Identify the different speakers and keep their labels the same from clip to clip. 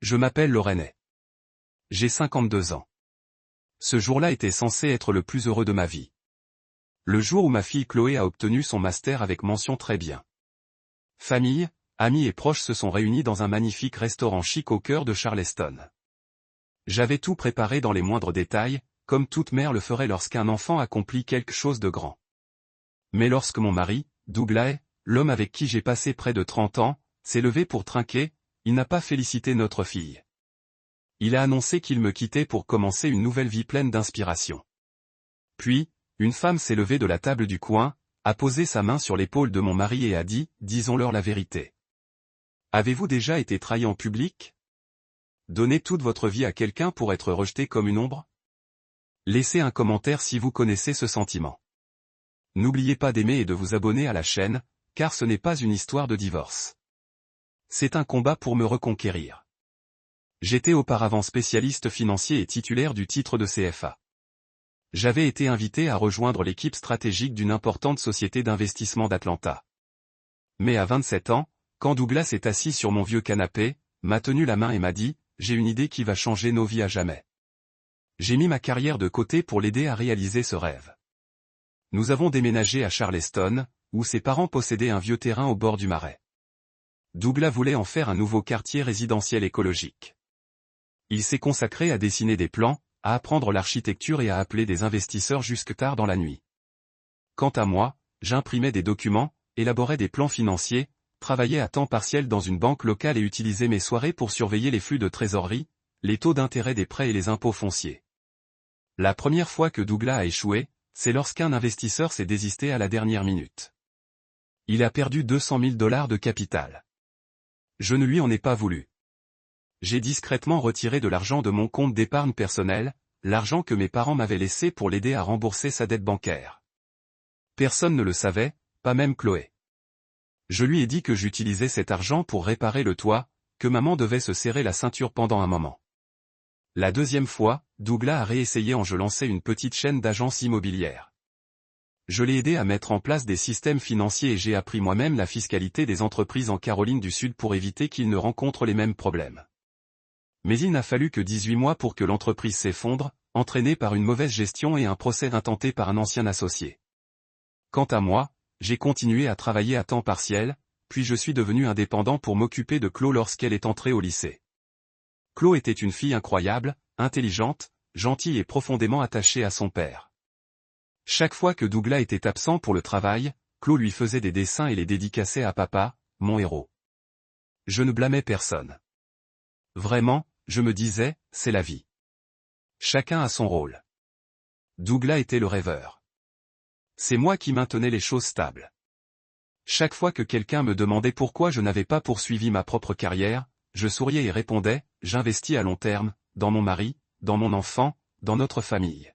Speaker 1: Je m'appelle Lorraine. J'ai 52 ans. Ce jour-là était censé être le plus heureux de ma vie. Le jour où ma fille Chloé a obtenu son master avec mention très bien. Famille, amis et proches se sont réunis dans un magnifique restaurant chic au cœur de Charleston. J'avais tout préparé dans les moindres détails, comme toute mère le ferait lorsqu'un enfant accomplit quelque chose de grand. Mais lorsque mon mari, Douglas, l'homme avec qui j'ai passé près de 30 ans, s'est levé pour trinquer, il n'a pas félicité notre fille. Il a annoncé qu'il me quittait pour commencer une nouvelle vie pleine d'inspiration. Puis, une femme s'est levée de la table du coin, a posé sa main sur l'épaule de mon mari et a dit, disons-leur la vérité. Avez-vous déjà été trahi en public? Donner toute votre vie à quelqu'un pour être rejeté comme une ombre? Laissez un commentaire si vous connaissez ce sentiment. N'oubliez pas d'aimer et de vous abonner à la chaîne, car ce n'est pas une histoire de divorce. C'est un combat pour me reconquérir. J'étais auparavant spécialiste financier et titulaire du titre de CFA. J'avais été invité à rejoindre l'équipe stratégique d'une importante société d'investissement d'Atlanta. Mais à 27 ans, quand Douglas est assis sur mon vieux canapé, m'a tenu la main et m'a dit, « J'ai une idée qui va changer nos vies à jamais. » J'ai mis ma carrière de côté pour l'aider à réaliser ce rêve. Nous avons déménagé à Charleston, où ses parents possédaient un vieux terrain au bord du marais. Douglas voulait en faire un nouveau quartier résidentiel écologique. Il s'est consacré à dessiner des plans, à apprendre l'architecture et à appeler des investisseurs jusque tard dans la nuit. Quant à moi, j'imprimais des documents, élaborais des plans financiers, travaillais à temps partiel dans une banque locale et utilisais mes soirées pour surveiller les flux de trésorerie, les taux d'intérêt des prêts et les impôts fonciers. La première fois que Douglas a échoué, c'est lorsqu'un investisseur s'est désisté à la dernière minute. Il a perdu 200 000 $ de capital. Je ne lui en ai pas voulu. J'ai discrètement retiré de l'argent de mon compte d'épargne personnel, l'argent que mes parents m'avaient laissé pour l'aider à rembourser sa dette bancaire. Personne ne le savait, pas même Chloé. Je lui ai dit que j'utilisais cet argent pour réparer le toit, que maman devait se serrer la ceinture pendant un moment. La deuxième fois, Douglas a réessayé en je lançais une petite chaîne d'agences immobilières. Je l'ai aidé à mettre en place des systèmes financiers et j'ai appris moi-même la fiscalité des entreprises en Caroline du Sud pour éviter qu'il ne rencontre les mêmes problèmes. Mais il n'a fallu que 18 mois pour que l'entreprise s'effondre, entraînée par une mauvaise gestion et un procès intenté par un ancien associé. Quant à moi, j'ai continué à travailler à temps partiel, puis je suis devenu indépendant pour m'occuper de Chloé lorsqu'elle est entrée au lycée. Chloé était une fille incroyable, intelligente, gentille et profondément attachée à son père. Chaque fois que Douglas était absent pour le travail, Chloé lui faisait des dessins et les dédicaçait à papa, mon héros. Je ne blâmais personne. Vraiment, je me disais, c'est la vie. Chacun a son rôle. Douglas était le rêveur. C'est moi qui maintenais les choses stables. Chaque fois que quelqu'un me demandait pourquoi je n'avais pas poursuivi ma propre carrière, je souriais et répondais, j'investis à long terme, dans mon mari, dans mon enfant, dans notre famille.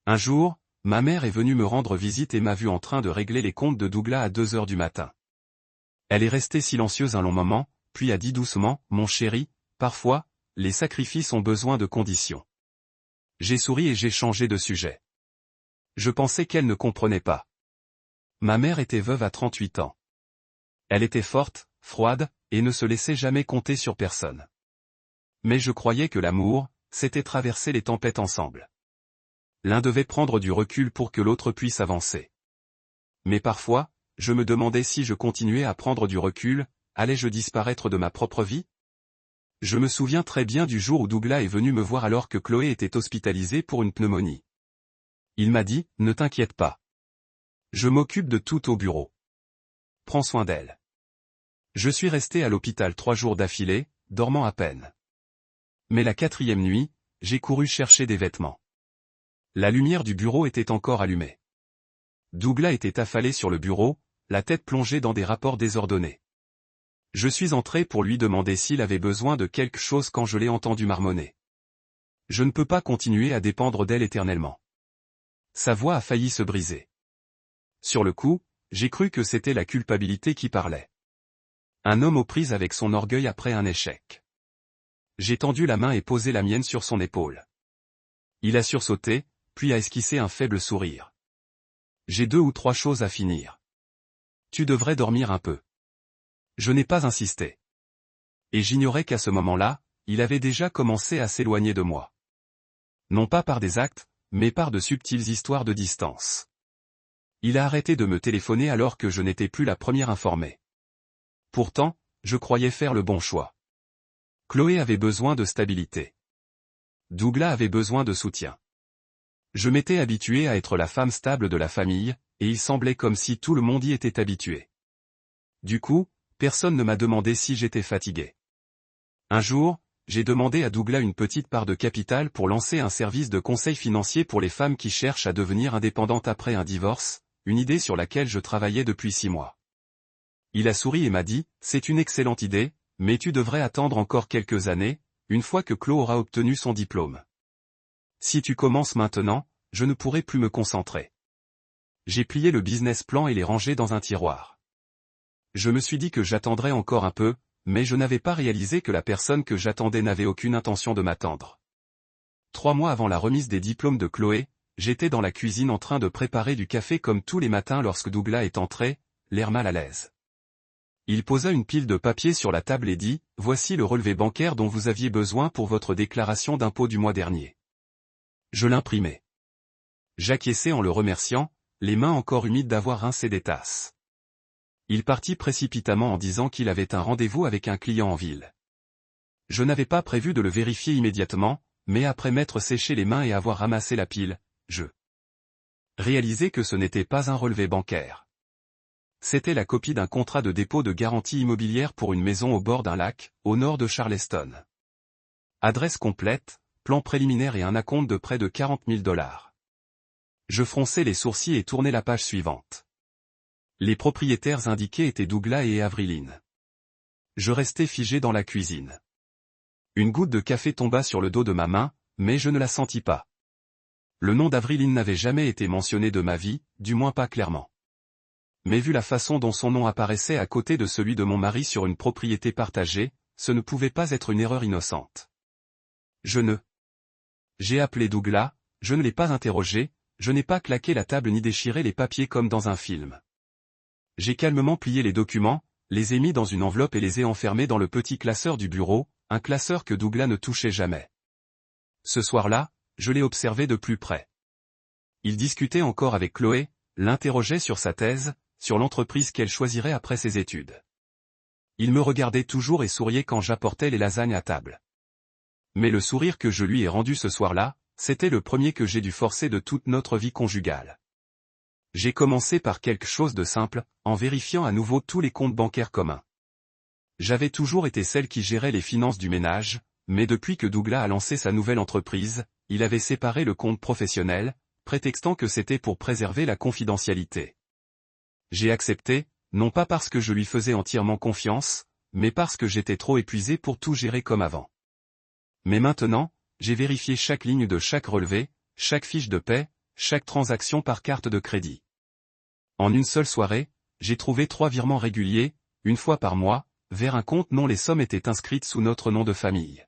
Speaker 1: Un jour, ma mère est venue me rendre visite et m'a vu en train de régler les comptes de Douglas à 2 heures du matin. Elle est restée silencieuse un long moment, puis a dit doucement, mon chéri, parfois, les sacrifices ont besoin de conditions. J'ai souri et j'ai changé de sujet. Je pensais qu'elle ne comprenait pas. Ma mère était veuve à 38 ans. Elle était forte, froide, et ne se laissait jamais compter sur personne. Mais je croyais que l'amour, c'était traverser les tempêtes ensemble. L'un devait prendre du recul pour que l'autre puisse avancer. Mais parfois, je me demandais si je continuais à prendre du recul, allais-je disparaître de ma propre vie? Je me souviens très bien du jour où Douglas est venu me voir alors que Chloé était hospitalisée pour une pneumonie. Il m'a dit, ne t'inquiète pas. Je m'occupe de tout au bureau. Prends soin d'elle. Je suis resté à l'hôpital 3 jours d'affilée, dormant à peine. Mais la 4e nuit, j'ai couru chercher des vêtements. La lumière du bureau était encore allumée. Douglas était affalé sur le bureau, la tête plongée dans des rapports désordonnés. Je suis entré pour lui demander s'il avait besoin de quelque chose quand je l'ai entendu marmonner. Je ne peux pas continuer à dépendre d'elle éternellement. Sa voix a failli se briser. Sur le coup, j'ai cru que c'était la culpabilité qui parlait. Un homme aux prises avec son orgueil après un échec. J'ai tendu la main et posé la mienne sur son épaule. Il a sursauté, puis a esquissé un faible sourire. J'ai 2 ou 3 choses à finir. Tu devrais dormir un peu. Je n'ai pas insisté. Et j'ignorais qu'à ce moment-là, il avait déjà commencé à s'éloigner de moi. Non pas par des actes, mais par de subtiles histoires de distance. Il a arrêté de me téléphoner alors que je n'étais plus la première informée. Pourtant, je croyais faire le bon choix. Chloé avait besoin de stabilité. Douglas avait besoin de soutien. Je m'étais habitué à être la femme stable de la famille, et il semblait comme si tout le monde y était habitué. Du coup, personne ne m'a demandé si j'étais fatigué. Un jour, j'ai demandé à Douglas une petite part de capital pour lancer un service de conseil financier pour les femmes qui cherchent à devenir indépendantes après un divorce, une idée sur laquelle je travaillais depuis 6 mois. Il a souri et m'a dit, « C'est une excellente idée, mais tu devrais attendre encore quelques années, une fois que Chloé aura obtenu son diplôme. Si tu commences maintenant, je ne pourrai plus me concentrer. » J'ai plié le business plan et l'ai rangé dans un tiroir. Je me suis dit que j'attendrais encore un peu, mais je n'avais pas réalisé que la personne que j'attendais n'avait aucune intention de m'attendre. 3 mois avant la remise des diplômes de Chloé, j'étais dans la cuisine en train de préparer du café comme tous les matins lorsque Douglas est entré, l'air mal à l'aise. Il posa une pile de papiers sur la table et dit, « Voici le relevé bancaire dont vous aviez besoin pour votre déclaration d'impôt du mois dernier. » Je l'imprimai. J'acquiesçai en le remerciant, les mains encore humides d'avoir rincé des tasses. Il partit précipitamment en disant qu'il avait un rendez-vous avec un client en ville. Je n'avais pas prévu de le vérifier immédiatement, mais après m'être séché les mains et avoir ramassé la pile, je réalisai que ce n'était pas un relevé bancaire. C'était la copie d'un contrat de dépôt de garantie immobilière pour une maison au bord d'un lac, au nord de Charleston. Adresse complète, plan préliminaire et un acompte de près de 40 000 $. Je fronçai les sourcils et tournai la page suivante. Les propriétaires indiqués étaient Douglas et Averyline. Je restai figé dans la cuisine. Une goutte de café tomba sur le dos de ma main, mais je ne la sentis pas. Le nom d'Averyline n'avait jamais été mentionné de ma vie, du moins pas clairement. Mais vu la façon dont son nom apparaissait à côté de celui de mon mari sur une propriété partagée, ce ne pouvait pas être une erreur innocente. J'ai appelé Douglas, je ne l'ai pas interrogé, je n'ai pas claqué la table ni déchiré les papiers comme dans un film. J'ai calmement plié les documents, les ai mis dans une enveloppe et les ai enfermés dans le petit classeur du bureau, un classeur que Douglas ne touchait jamais. Ce soir-là, je l'ai observé de plus près. Il discutait encore avec Chloé, l'interrogeait sur sa thèse, sur l'entreprise qu'elle choisirait après ses études. Il me regardait toujours et souriait quand j'apportais les lasagnes à table. Mais le sourire que je lui ai rendu ce soir-là, c'était le premier que j'ai dû forcer de toute notre vie conjugale. J'ai commencé par quelque chose de simple, en vérifiant à nouveau tous les comptes bancaires communs. J'avais toujours été celle qui gérait les finances du ménage, mais depuis que Douglas a lancé sa nouvelle entreprise, il avait séparé le compte professionnel, prétextant que c'était pour préserver la confidentialité. J'ai accepté, non pas parce que je lui faisais entièrement confiance, mais parce que j'étais trop épuisé pour tout gérer comme avant. Mais maintenant, j'ai vérifié chaque ligne de chaque relevé, chaque fiche de paie, chaque transaction par carte de crédit. En une seule soirée, j'ai trouvé 3 virements réguliers, une fois par mois, vers un compte dont les sommes étaient inscrites sous notre nom de famille.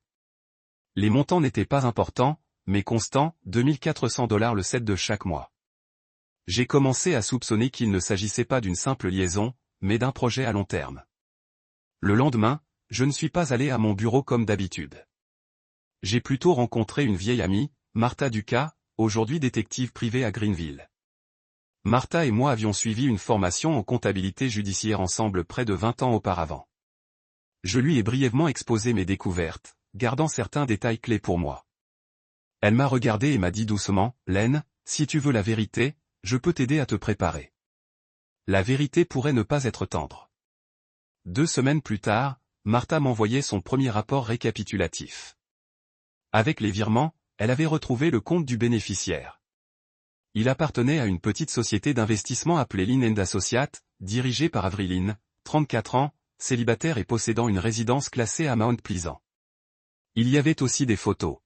Speaker 1: Les montants n'étaient pas importants, mais constants, 2 400 $ le 7 de chaque mois. J'ai commencé à soupçonner qu'il ne s'agissait pas d'une simple liaison, mais d'un projet à long terme. Le lendemain, je ne suis pas allé à mon bureau comme d'habitude. J'ai plutôt rencontré une vieille amie, Martha Ducas, aujourd'hui détective privée à Greenville. Martha et moi avions suivi une formation en comptabilité judiciaire ensemble près de 20 ans auparavant. Je lui ai brièvement exposé mes découvertes, gardant certains détails clés pour moi. Elle m'a regardé et m'a dit doucement, « Len, si tu veux la vérité, je peux t'aider à te préparer. » La vérité pourrait ne pas être tendre. 2 semaines plus tard, Martha m'envoyait son premier rapport récapitulatif. Avec les virements, elle avait retrouvé le compte du bénéficiaire. Il appartenait à une petite société d'investissement appelée Lynn & Associates, dirigée par Averyline, 34 ans, célibataire et possédant une résidence classée à Mount Pleasant. Il y avait aussi des photos.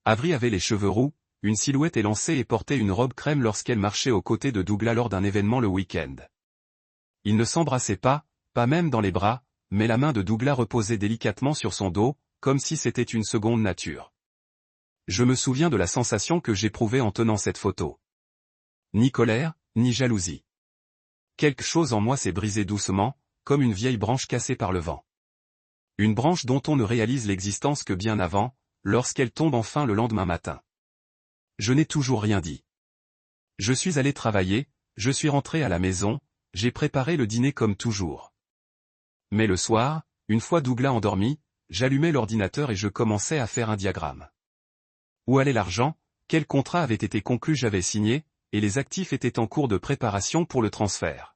Speaker 1: Avery avait les cheveux roux, une silhouette élancée et portait une robe crème lorsqu'elle marchait aux côtés de Douglas lors d'un événement le week-end. Ils ne s'embrassaient pas même dans les bras, mais la main de Douglas reposait délicatement sur son dos, comme si c'était une seconde nature. Je me souviens de la sensation que j'éprouvais en tenant cette photo. Ni colère, ni jalousie. Quelque chose en moi s'est brisé doucement, comme une vieille branche cassée par le vent. Une branche dont on ne réalise l'existence que bien avant, lorsqu'elle tombe enfin le lendemain matin. Je n'ai toujours rien dit. Je suis allé travailler, je suis rentré à la maison, j'ai préparé le dîner comme toujours. Mais le soir, une fois Douglas endormi, j'allumais l'ordinateur et je commençais à faire un diagramme. Où allait l'argent, quel contrat avait été conclu, j'avais signé, et les actifs étaient en cours de préparation pour le transfert.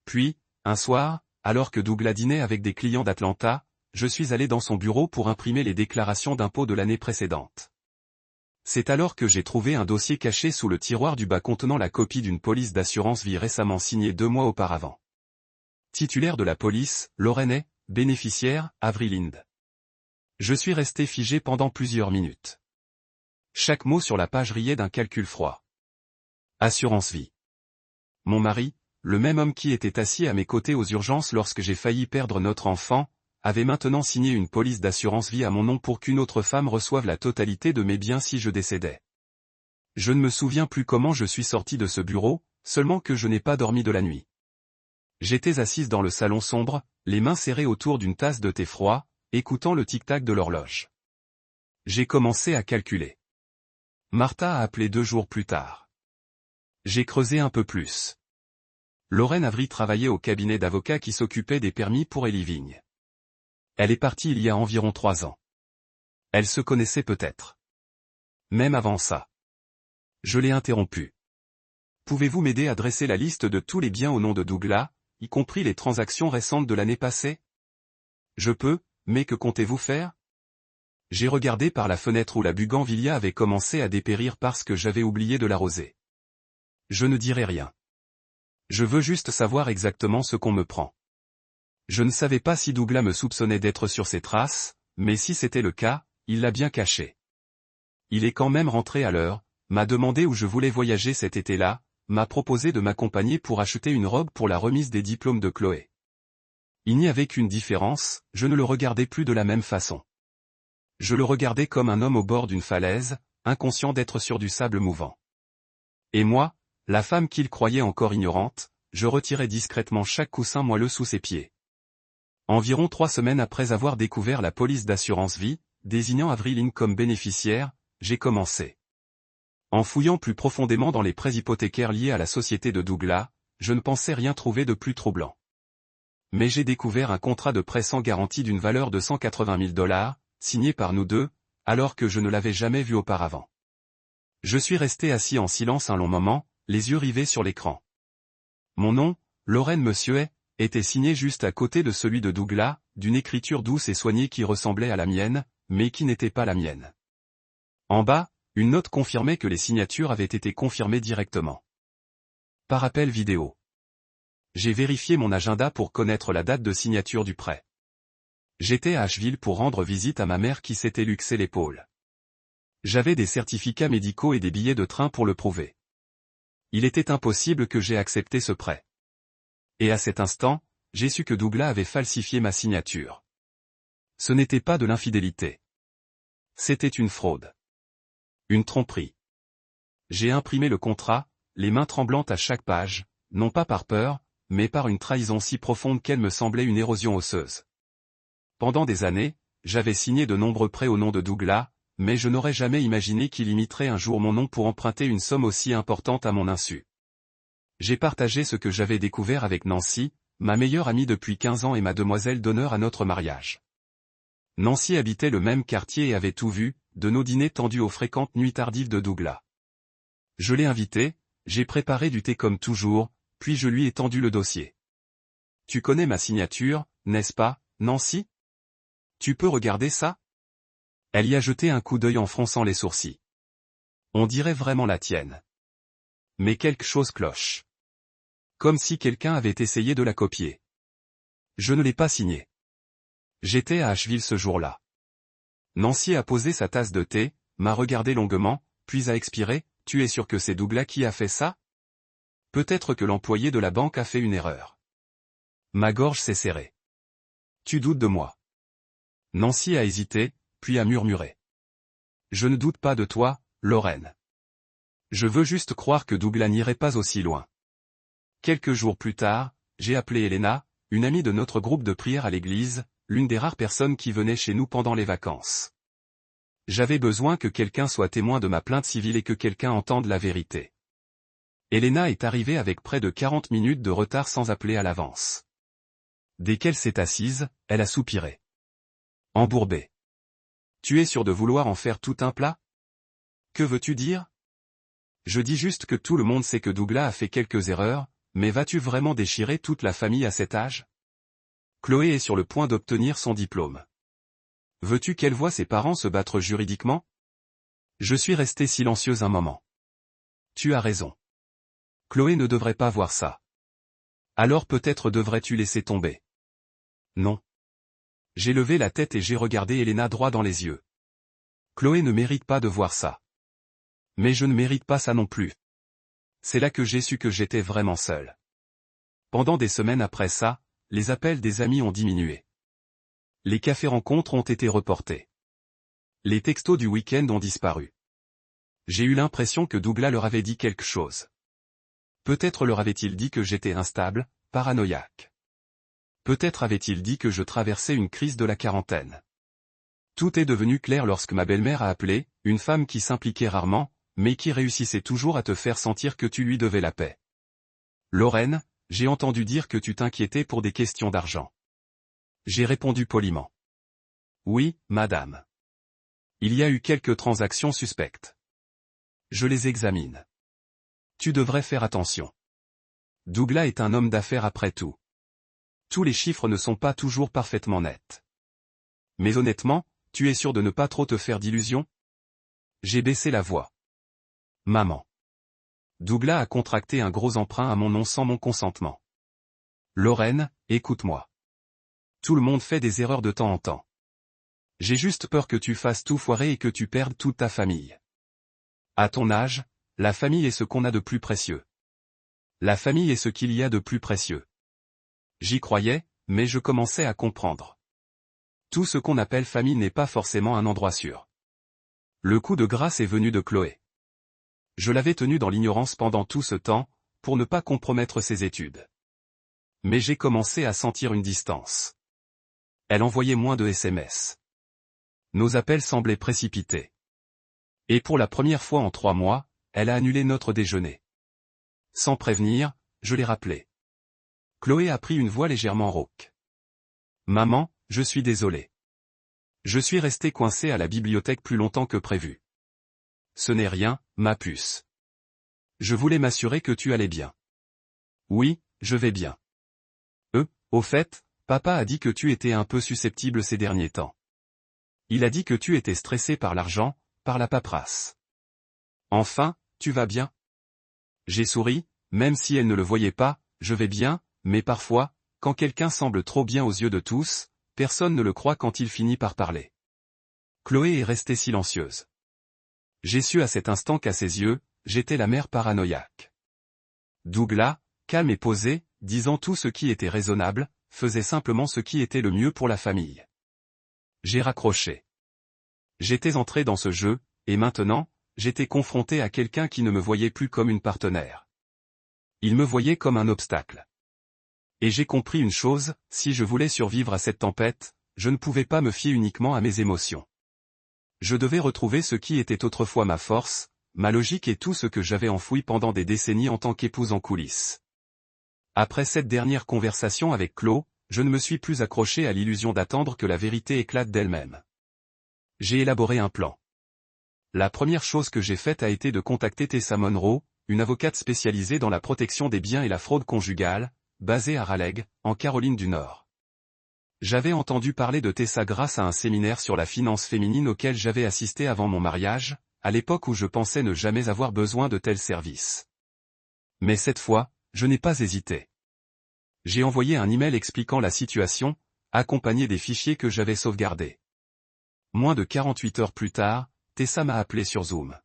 Speaker 1: Puis, un soir, alors que Douglas dînait avec des clients d'Atlanta, je suis allé dans son bureau pour imprimer les déclarations d'impôts de l'année précédente. C'est alors que j'ai trouvé un dossier caché sous le tiroir du bas contenant la copie d'une police d'assurance vie récemment signée 2 mois auparavant. Titulaire de la police, Lorraine. Bénéficiaire, Avril Lind. Je suis resté figé pendant plusieurs minutes. Chaque mot sur la page riait d'un calcul froid. Assurance vie. Mon mari, le même homme qui était assis à mes côtés aux urgences lorsque j'ai failli perdre notre enfant, avait maintenant signé une police d'assurance vie à mon nom pour qu'une autre femme reçoive la totalité de mes biens si je décédais. Je ne me souviens plus comment je suis sorti de ce bureau, seulement que je n'ai pas dormi de la nuit. J'étais assise dans le salon sombre, les mains serrées autour d'une tasse de thé froid, écoutant le tic-tac de l'horloge. J'ai commencé à calculer. Martha a appelé 2 jours plus tard. J'ai creusé un peu plus. Lorraine Avery travaillait au cabinet d'avocats qui s'occupait des permis pour Ellie Vigne. Elle est partie il y a environ 3 ans. Elle se connaissait peut-être. Même avant ça. Je l'ai interrompue. Pouvez-vous m'aider à dresser la liste de tous les biens au nom de Douglas, y compris les transactions récentes de l'année passée? Je peux, mais que comptez-vous faire? J'ai regardé par la fenêtre où la bougainvillia avait commencé à dépérir parce que j'avais oublié de l'arroser. Je ne dirai rien. Je veux juste savoir exactement ce qu'on me prend. Je ne savais pas si Douglas me soupçonnait d'être sur ses traces, mais si c'était le cas, il l'a bien caché. Il est quand même rentré à l'heure, m'a demandé où je voulais voyager cet été-là, m'a proposé de m'accompagner pour acheter une robe pour la remise des diplômes de Chloé. Il n'y avait qu'une différence, je ne le regardais plus de la même façon. Je le regardais comme un homme au bord d'une falaise, inconscient d'être sur du sable mouvant. Et moi, la femme qu'il croyait encore ignorante, je retirais discrètement chaque coussin moelleux sous ses pieds. Environ 3 semaines après avoir découvert la police d'assurance vie, désignant Avril Lind comme bénéficiaire, j'ai commencé. En fouillant plus profondément dans les prêts hypothécaires liés à la société de Douglas, je ne pensais rien trouver de plus troublant. Mais j'ai découvert un contrat de prêt sans garantie d'une valeur de $180 000, signé par nous deux, alors que je ne l'avais jamais vu auparavant. Je suis resté assis en silence un long moment, les yeux rivés sur l'écran. Mon nom, Lorraine Monsieur, était signé juste à côté de celui de Douglas, d'une écriture douce et soignée qui ressemblait à la mienne, mais qui n'était pas la mienne. En bas, une note confirmait que les signatures avaient été confirmées directement. Par appel vidéo. J'ai vérifié mon agenda pour connaître la date de signature du prêt. J'étais à Asheville pour rendre visite à ma mère qui s'était luxé l'épaule. J'avais des certificats médicaux et des billets de train pour le prouver. Il était impossible que j'aie accepté ce prêt. Et à cet instant, j'ai su que Douglas avait falsifié ma signature. Ce n'était pas de l'infidélité. C'était une fraude. Une tromperie. J'ai imprimé le contrat, les mains tremblantes à chaque page, non pas par peur, mais par une trahison si profonde qu'elle me semblait une érosion osseuse. Pendant des années, j'avais signé de nombreux prêts au nom de Douglas, mais je n'aurais jamais imaginé qu'il imiterait un jour mon nom pour emprunter une somme aussi importante à mon insu. J'ai partagé ce que j'avais découvert avec Nancy, ma meilleure amie depuis 15 ans et ma demoiselle d'honneur à notre mariage. Nancy habitait le même quartier et avait tout vu, de nos dîners tendus aux fréquentes nuits tardives de Douglas. Je l'ai invitée, j'ai préparé du thé comme toujours, puis je lui ai tendu le dossier. Tu connais ma signature, n'est-ce pas, Nancy? Tu peux regarder ça? Elle y a jeté un coup d'œil en fronçant les sourcils. On dirait vraiment la tienne. Mais quelque chose cloche. Comme si quelqu'un avait essayé de la copier. Je ne l'ai pas signée. J'étais à Asheville ce jour-là. Nancy a posé sa tasse de thé, m'a regardé longuement, puis a expiré, « Tu es sûr que c'est Douglas qui a fait ça? Peut-être que l'employé de la banque a fait une erreur. » Ma gorge s'est serrée. « Tu doutes de moi? » Nancy a hésité, puis a murmuré. « Je ne doute pas de toi, Lorraine. Je veux juste croire que Douglas n'irait pas aussi loin. » Quelques jours plus tard, j'ai appelé Elena, une amie de notre groupe de prière à l'église, l'une des rares personnes qui venaient chez nous pendant les vacances. J'avais besoin que quelqu'un soit témoin de ma plainte civile et que quelqu'un entende la vérité. Elena est arrivée avec près de 40 minutes de retard sans appeler à l'avance. Dès qu'elle s'est assise, elle a soupiré. Embourbé. Tu es sûr de vouloir en faire tout un plat? Que veux-tu dire? Je dis juste que tout le monde sait que Douglas a fait quelques erreurs, mais vas-tu vraiment déchirer toute la famille à cet âge? Chloé est sur le point d'obtenir son diplôme. Veux-tu qu'elle voie ses parents se battre juridiquement? Je suis resté silencieuse un moment. Tu as raison. Chloé ne devrait pas voir ça. Alors peut-être devrais-tu laisser tomber. Non. J'ai levé la tête et j'ai regardé Elena droit dans les yeux. Chloé ne mérite pas de voir ça. Mais je ne mérite pas ça non plus. C'est là que j'ai su que j'étais vraiment seul. Pendant des semaines après ça, les appels des amis ont diminué. Les cafés-rencontres ont été reportés. Les textos du week-end ont disparu. J'ai eu l'impression que Douglas leur avait dit quelque chose. Peut-être leur avait-il dit que j'étais instable, paranoïaque. Peut-être avait-il dit que je traversais une crise de la quarantaine. Tout est devenu clair lorsque ma belle-mère a appelé, une femme qui s'impliquait rarement, mais qui réussissait toujours à te faire sentir que tu lui devais la paix. Lorraine, j'ai entendu dire que tu t'inquiétais pour des questions d'argent. J'ai répondu poliment. Oui, madame. Il y a eu quelques transactions suspectes. Je les examine. Tu devrais faire attention. Douglas est un homme d'affaires après tout. Tous les chiffres ne sont pas toujours parfaitement nets. Mais honnêtement, tu es sûr de ne pas trop te faire d'illusions? J'ai baissé la voix. Maman. Douglas a contracté un gros emprunt à mon nom sans mon consentement. Lorraine, écoute-moi. Tout le monde fait des erreurs de temps en temps. J'ai juste peur que tu fasses tout foirer et que tu perdes toute ta famille. À ton âge, la famille est ce qu'on a de plus précieux. La famille est ce qu'il y a de plus précieux. J'y croyais, mais je commençais à comprendre. Tout ce qu'on appelle famille n'est pas forcément un endroit sûr. Le coup de grâce est venu de Chloé. Je l'avais tenue dans l'ignorance pendant tout ce temps, pour ne pas compromettre ses études. Mais j'ai commencé à sentir une distance. Elle envoyait moins de SMS. Nos appels semblaient précipités. Et pour la première fois en 3 mois, elle a annulé notre déjeuner. Sans prévenir, je l'ai rappelé. Chloé a pris une voix légèrement rauque. Maman, je suis désolé. Je suis resté coincé à la bibliothèque plus longtemps que prévu. Ce n'est rien, ma puce. Je voulais m'assurer que tu allais bien. Oui, je vais bien. Au fait, papa a dit que tu étais un peu susceptible ces derniers temps. Il a dit que tu étais stressé par l'argent, par la paperasse. Enfin, tu vas bien? J'ai souri, même si elle ne le voyait pas, je vais bien, mais parfois, quand quelqu'un semble trop bien aux yeux de tous, personne ne le croit quand il finit par parler. Chloé est restée silencieuse. J'ai su à cet instant qu'à ses yeux, j'étais la mère paranoïaque. Douglas, calme et posé, disant tout ce qui était raisonnable, faisait simplement ce qui était le mieux pour la famille. J'ai raccroché. J'étais entré dans ce jeu, et maintenant, j'étais confronté à quelqu'un qui ne me voyait plus comme une partenaire. Il me voyait comme un obstacle. Et j'ai compris une chose, si je voulais survivre à cette tempête, je ne pouvais pas me fier uniquement à mes émotions. Je devais retrouver ce qui était autrefois ma force, ma logique et tout ce que j'avais enfoui pendant des décennies en tant qu'épouse en coulisses. Après cette dernière conversation avec Chloé, je ne me suis plus accroché à l'illusion d'attendre que la vérité éclate d'elle-même. J'ai élaboré un plan. La première chose que j'ai faite a été de contacter Tessa Monroe, une avocate spécialisée dans la protection des biens et la fraude conjugale, basée à Raleigh, en Caroline du Nord. J'avais entendu parler de Tessa grâce à un séminaire sur la finance féminine auquel j'avais assisté avant mon mariage, à l'époque où je pensais ne jamais avoir besoin de tels services. Mais cette fois, je n'ai pas hésité. J'ai envoyé un email expliquant la situation, accompagné des fichiers que j'avais sauvegardés. Moins de 48 heures plus tard, Tessa m'a appelé sur Zoom.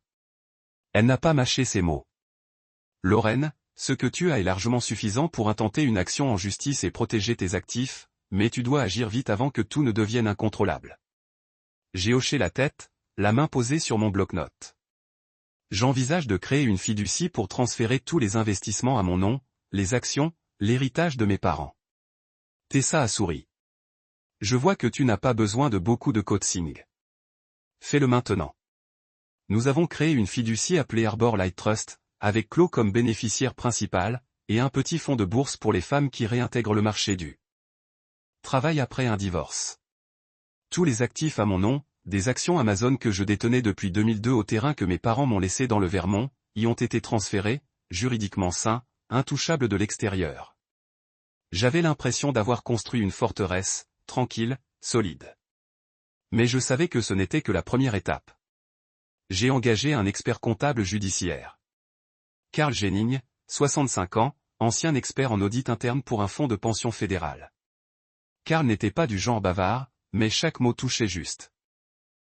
Speaker 1: Elle n'a pas mâché ses mots. Lorraine, ce que tu as est largement suffisant pour intenter une action en justice et protéger tes actifs, mais tu dois agir vite avant que tout ne devienne incontrôlable. J'ai hoché la tête, la main posée sur mon bloc-notes. J'envisage de créer une fiducie pour transférer tous les investissements à mon nom, les actions, l'héritage de mes parents. Tessa a souri. Je vois que tu n'as pas besoin de beaucoup de coaching. Fais-le maintenant. Nous avons créé une fiducie appelée Arbor Light Trust, avec Chloé comme bénéficiaire principal, et un petit fonds de bourse pour les femmes qui réintègrent le marché du travail après un divorce. Tous les actifs à mon nom, des actions Amazon que je détenais depuis 2002 au terrain que mes parents m'ont laissé dans le Vermont, y ont été transférés, juridiquement sains, intouchables de l'extérieur. J'avais l'impression d'avoir construit une forteresse, tranquille, solide. Mais je savais que ce n'était que la première étape. J'ai engagé un expert comptable judiciaire. Carl Jennings, 65 ans, ancien expert en audit interne pour un fonds de pension fédéral. Carl n'était pas du genre bavard, mais chaque mot touchait juste.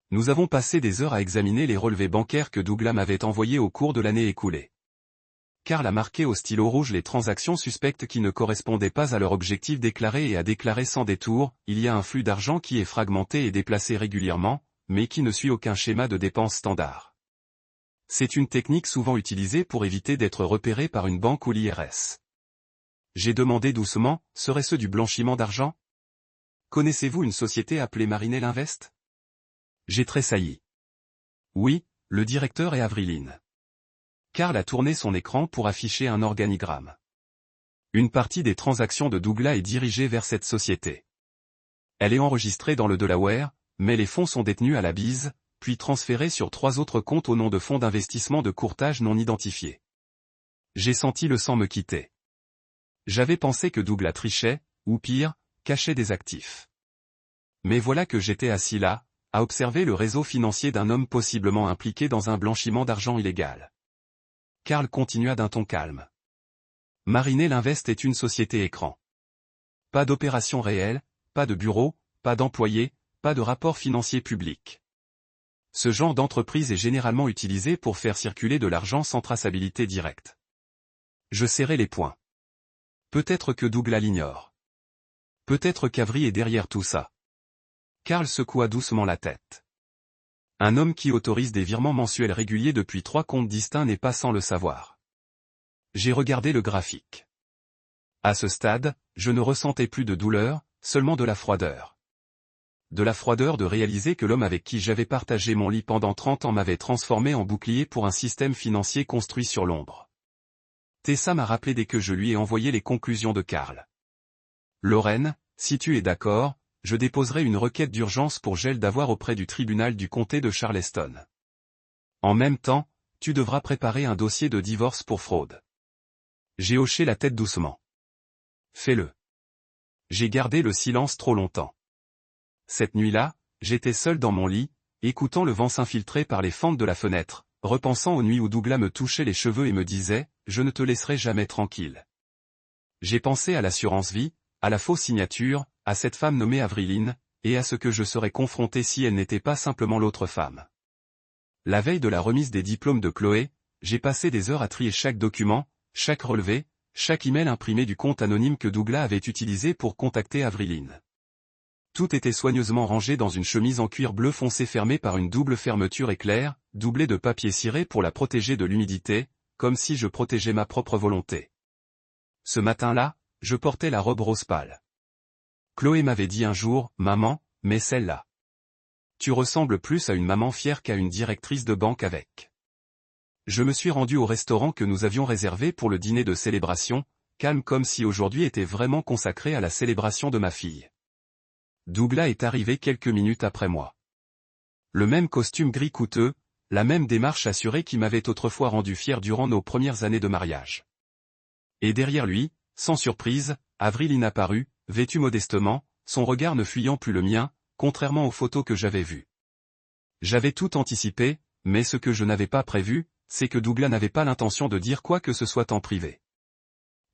Speaker 1: Nous avons passé des heures à examiner les relevés bancaires que Douglas m'avait envoyés au cours de l'année écoulée. Carl a marqué au stylo rouge les transactions suspectes qui ne correspondaient pas à leur objectif déclaré et a déclaré sans détour, il y a un flux d'argent qui est fragmenté et déplacé régulièrement, mais qui ne suit aucun schéma de dépenses standard. C'est une technique souvent utilisée pour éviter d'être repéré par une banque ou l'IRS. J'ai demandé doucement, serait-ce du blanchiment d'argent? Connaissez-vous une société appelée Marinel Invest? J'ai tressailli. Oui, le directeur est Avriline. Carl a tourné son écran pour afficher un organigramme. Une partie des transactions de Douglas est dirigée vers cette société. Elle est enregistrée dans le Delaware, mais les fonds sont détenus à la bise, puis transférés sur 3 autres comptes au nom de fonds d'investissement de courtage non identifiés. J'ai senti le sang me quitter. J'avais pensé que Douglas trichait, ou pire, cachait des actifs. Mais voilà que j'étais assis là, à observer le réseau financier d'un homme possiblement impliqué dans un blanchiment d'argent illégal. Carl continua d'un ton calme. Marinel Invest est une société écran. Pas d'opération réelle, pas de bureau, pas d'employés, pas de rapport financier public. Ce genre d'entreprise est généralement utilisé pour faire circuler de l'argent sans traçabilité directe. Je serrai les poings. Peut-être que Douglas l'ignore. Peut-être qu'Avri est derrière tout ça. Carl secoua doucement la tête. Un homme qui autorise des virements mensuels réguliers depuis 3 comptes distincts n'est pas sans le savoir. J'ai regardé le graphique. À ce stade, je ne ressentais plus de douleur, seulement de la froideur. De la froideur de réaliser que l'homme avec qui j'avais partagé mon lit pendant 30 ans m'avait transformé en bouclier pour un système financier construit sur l'ombre. Tessa m'a rappelé dès que je lui ai envoyé les conclusions de Carl. Lorraine, si tu es d'accord, je déposerai une requête d'urgence pour gel d'avoir auprès du tribunal du comté de Charleston. En même temps, tu devras préparer un dossier de divorce pour fraude. J'ai hoché la tête doucement. Fais-le. J'ai gardé le silence trop longtemps. Cette nuit-là, j'étais seul dans mon lit, écoutant le vent s'infiltrer par les fentes de la fenêtre, repensant aux nuits où Douglas me touchait les cheveux et me disait « Je ne te laisserai jamais tranquille ». J'ai pensé à l'assurance vie, à la fausse signature, à cette femme nommée Avriline, et à ce que je serais confronté si elle n'était pas simplement l'autre femme. La veille de la remise des diplômes de Chloé, j'ai passé des heures à trier chaque document, chaque relevé, chaque email imprimé du compte anonyme que Douglas avait utilisé pour contacter Avriline. Tout était soigneusement rangé dans une chemise en cuir bleu foncé fermée par une double fermeture éclair, doublée de papier ciré pour la protéger de l'humidité, comme si je protégeais ma propre volonté. Ce matin-là, je portais la robe rose pâle. Chloé m'avait dit un jour, « Maman, mais celle-là. Tu ressembles plus à une maman fière qu'à une directrice de banque avec. » Je me suis rendu au restaurant que nous avions réservé pour le dîner de célébration, calme comme si aujourd'hui était vraiment consacré à la célébration de ma fille. Douglas est arrivé quelques minutes après moi. Le même costume gris coûteux, la même démarche assurée qui m'avait autrefois rendu fier durant nos premières années de mariage. Et derrière lui, sans surprise, Avriline apparut, vêtue modestement, son regard ne fuyant plus le mien, contrairement aux photos que j'avais vues. J'avais tout anticipé, mais ce que je n'avais pas prévu, c'est que Douglas n'avait pas l'intention de dire quoi que ce soit en privé.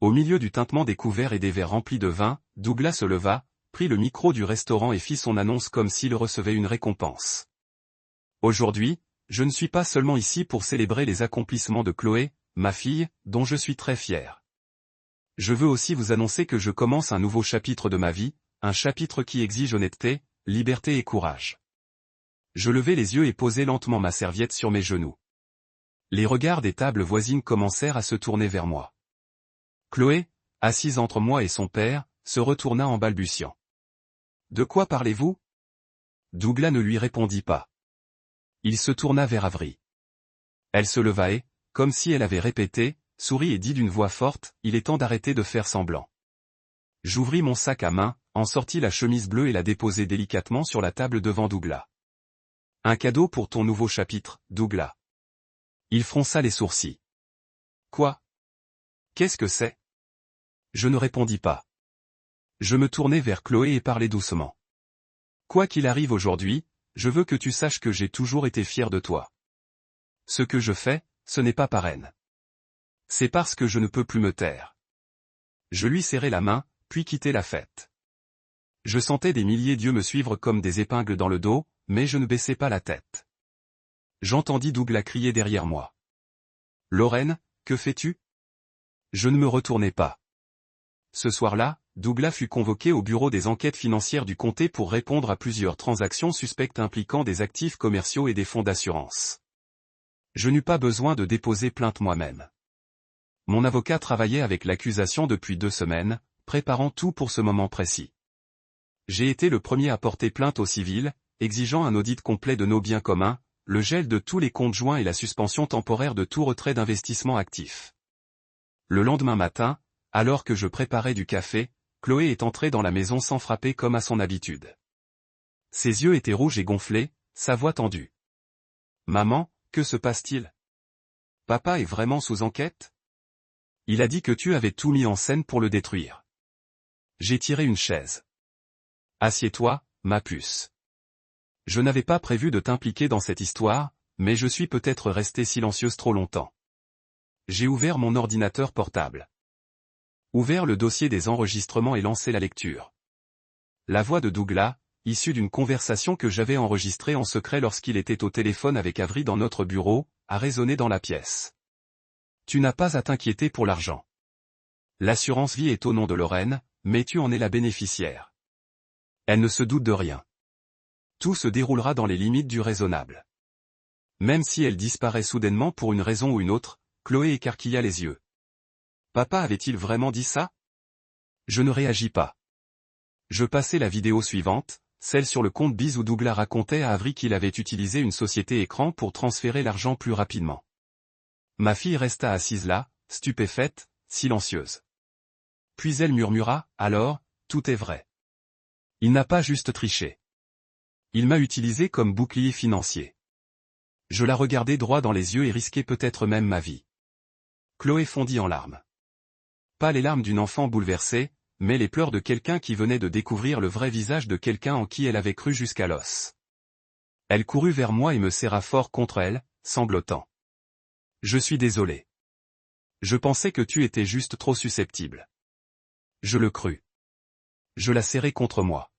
Speaker 1: Au milieu du tintement des couverts et des verres remplis de vin, Douglas se leva, prit le micro du restaurant et fit son annonce comme s'il recevait une récompense. Aujourd'hui, je ne suis pas seulement ici pour célébrer les accomplissements de Chloé, ma fille, dont je suis très fier. Je veux aussi vous annoncer que je commence un nouveau chapitre de ma vie, un chapitre qui exige honnêteté, liberté et courage. Je levai les yeux et posai lentement ma serviette sur mes genoux. Les regards des tables voisines commencèrent à se tourner vers moi. Chloé, assise entre moi et son père, se retourna en balbutiant. De quoi parlez-vous? Douglas ne lui répondit pas. Il se tourna vers Avery. Elle se leva et, comme si elle avait répété, sourit et dit d'une voix forte, il est temps d'arrêter de faire semblant. J'ouvris mon sac à main, en sortis la chemise bleue et la déposai délicatement sur la table devant Douglas. Un cadeau pour ton nouveau chapitre, Douglas. Il fronça les sourcils. Quoi? Qu'est-ce que c'est? Je ne répondis pas. Je me tournai vers Chloé et parlai doucement. Quoi qu'il arrive aujourd'hui, je veux que tu saches que j'ai toujours été fier de toi. Ce que je fais, ce n'est pas par haine. C'est parce que je ne peux plus me taire. Je lui serrai la main, puis quittai la fête. Je sentais des milliers d'yeux me suivre comme des épingles dans le dos, mais je ne baissai pas la tête. J'entendis Douglas crier derrière moi. Lorraine, que fais-tu? Je ne me retournai pas. Ce soir-là, Douglas fut convoqué au bureau des enquêtes financières du comté pour répondre à plusieurs transactions suspectes impliquant des actifs commerciaux et des fonds d'assurance. Je n'eus pas besoin de déposer plainte moi-même. Mon avocat travaillait avec l'accusation depuis 2 semaines, préparant tout pour ce moment précis. J'ai été le premier à porter plainte au civil, exigeant un audit complet de nos biens communs, le gel de tous les comptes joints et la suspension temporaire de tout retrait d'investissement actif. Le lendemain matin, alors que je préparais du café, Chloé est entrée dans la maison sans frapper comme à son habitude. Ses yeux étaient rouges et gonflés, sa voix tendue. « Maman, que se passe-t-il? Papa est vraiment sous enquête? Il a dit que tu avais tout mis en scène pour le détruire. » J'ai tiré une chaise. « Assieds-toi, ma puce. Je n'avais pas prévu de t'impliquer dans cette histoire, mais je suis peut-être restée silencieuse trop longtemps. » J'ai ouvert mon ordinateur portable. Ouvert le dossier des enregistrements et lancé la lecture. La voix de Douglas, issue d'une conversation que j'avais enregistrée en secret lorsqu'il était au téléphone avec Avery dans notre bureau, a résonné dans la pièce. Tu n'as pas à t'inquiéter pour l'argent. L'assurance vie est au nom de Lorraine, mais tu en es la bénéficiaire. Elle ne se doute de rien. Tout se déroulera dans les limites du raisonnable. Même si elle disparaît soudainement pour une raison ou une autre, Chloé écarquilla les yeux. Papa avait-il vraiment dit ça? Je ne réagis pas. Je passai la vidéo suivante, celle sur le compte Biz où Douglas racontait à Avery qu'il avait utilisé une société écran pour transférer l'argent plus rapidement. Ma fille resta assise là, stupéfaite, silencieuse. Puis elle murmura, alors, tout est vrai. Il n'a pas juste triché. Il m'a utilisé comme bouclier financier. Je la regardai droit dans les yeux et risquai peut-être même ma vie. Chloé fondit en larmes. Pas les larmes d'une enfant bouleversée, mais les pleurs de quelqu'un qui venait de découvrir le vrai visage de quelqu'un en qui elle avait cru jusqu'à l'os. Elle courut vers moi et me serra fort contre elle, sanglotant. Je suis désolé. Je pensais que tu étais juste trop susceptible. Je le crus. Je la serrai contre moi.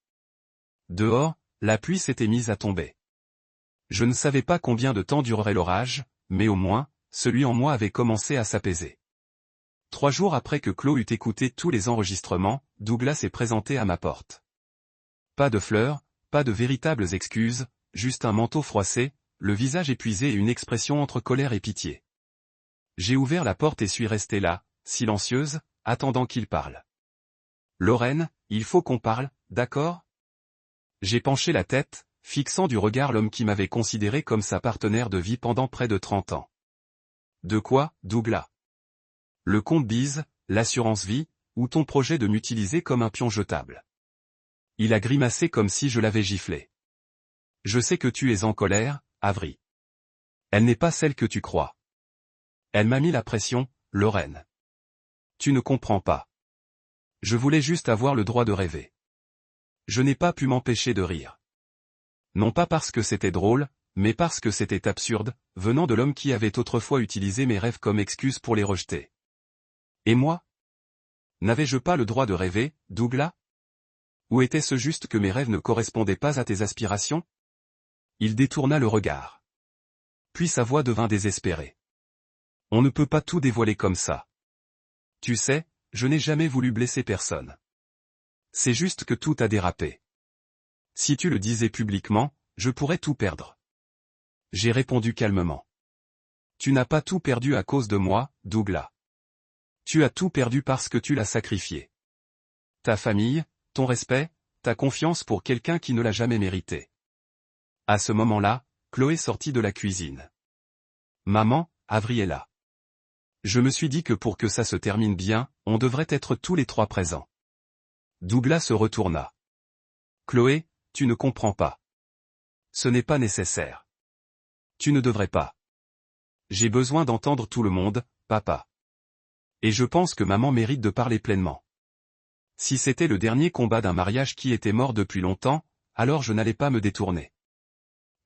Speaker 1: Dehors, la pluie s'était mise à tomber. Je ne savais pas combien de temps durerait l'orage, mais au moins, celui en moi avait commencé à s'apaiser. 3 jours après que Chloé eut écouté tous les enregistrements, Douglas s'est présenté à ma porte. Pas de fleurs, pas de véritables excuses, juste un manteau froissé, le visage épuisé et une expression entre colère et pitié. J'ai ouvert la porte et suis restée là, silencieuse, attendant qu'il parle. Lorraine, il faut qu'on parle, d'accord? J'ai penché la tête, fixant du regard l'homme qui m'avait considéré comme sa partenaire de vie pendant près de 30 ans. De quoi, Douglas? Le compte Biz, l'assurance vie, ou ton projet de m'utiliser comme un pion jetable? Il a grimacé comme si je l'avais giflé. Je sais que tu es en colère, Avery. Elle n'est pas celle que tu crois. Elle m'a mis la pression, Lorraine. Tu ne comprends pas. Je voulais juste avoir le droit de rêver. Je n'ai pas pu m'empêcher de rire. Non pas parce que c'était drôle, mais parce que c'était absurde, venant de l'homme qui avait autrefois utilisé mes rêves comme excuse pour les rejeter. Et moi? N'avais-je pas le droit de rêver, Douglas? Ou était-ce juste que mes rêves ne correspondaient pas à tes aspirations? Il détourna le regard. Puis sa voix devint désespérée. On ne peut pas tout dévoiler comme ça. Tu sais, je n'ai jamais voulu blesser personne. C'est juste que tout a dérapé. Si tu le disais publiquement, je pourrais tout perdre. J'ai répondu calmement. Tu n'as pas tout perdu à cause de moi, Douglas. Tu as tout perdu parce que tu l'as sacrifié. Ta famille, ton respect, ta confiance pour quelqu'un qui ne l'a jamais mérité. À ce moment-là, Chloé sortit de la cuisine. Maman, Avery est là. Je me suis dit que pour que ça se termine bien, on devrait être tous les trois présents. Douglas se retourna. Chloé, tu ne comprends pas. Ce n'est pas nécessaire. Tu ne devrais pas. J'ai besoin d'entendre tout le monde, papa. Et je pense que maman mérite de parler pleinement. Si c'était le dernier combat d'un mariage qui était mort depuis longtemps, alors je n'allais pas me détourner.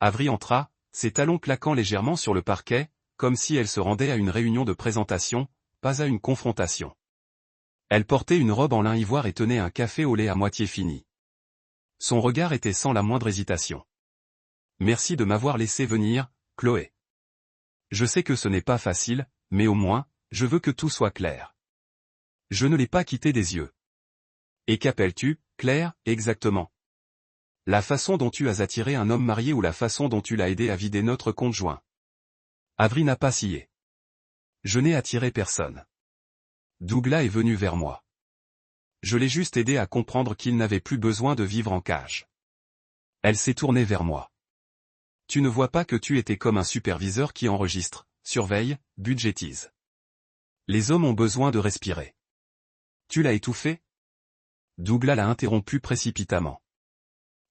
Speaker 1: Avery entra, ses talons claquant légèrement sur le parquet, comme si elle se rendait à une réunion de présentation, pas à une confrontation. Elle portait une robe en lin ivoire et tenait un café au lait à moitié fini. Son regard était sans la moindre hésitation. Merci de m'avoir laissé venir, Chloé. Je sais que ce n'est pas facile, mais au moins, je veux que tout soit clair. Je ne l'ai pas quitté des yeux. Et qu'appelles-tu, Claire, exactement? La façon dont tu as attiré un homme marié ou la façon dont tu l'as aidé à vider notre compte joint? Avery n'a pas scié. Je n'ai attiré personne. Douglas est venu vers moi. Je l'ai juste aidé à comprendre qu'il n'avait plus besoin de vivre en cage. Elle s'est tournée vers moi. Tu ne vois pas que tu étais comme un superviseur qui enregistre, surveille, budgétise. Les hommes ont besoin de respirer. Tu l'as étouffé? Douglas l'a interrompu précipitamment.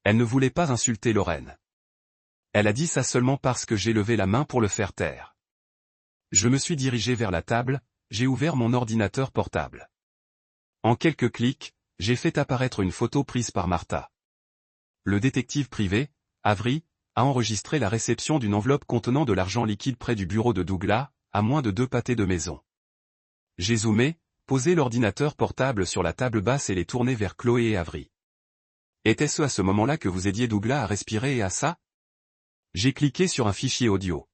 Speaker 1: Elle ne voulait pas insulter Lorraine. Elle a dit ça seulement parce que j'ai levé la main pour le faire taire. Je me suis dirigé vers la table, j'ai ouvert mon ordinateur portable. En quelques clics, j'ai fait apparaître une photo prise par Martha. Le détective privé, Avery, a enregistré la réception d'une enveloppe contenant de l'argent liquide près du bureau de Douglas, à moins de 2 pâtés de maison. J'ai zoomé, posé l'ordinateur portable sur la table basse et l'ai tourné vers Chloé et Avery. Était-ce à ce moment-là que vous aidiez Douglas à respirer et à ça? J'ai cliqué sur un fichier audio.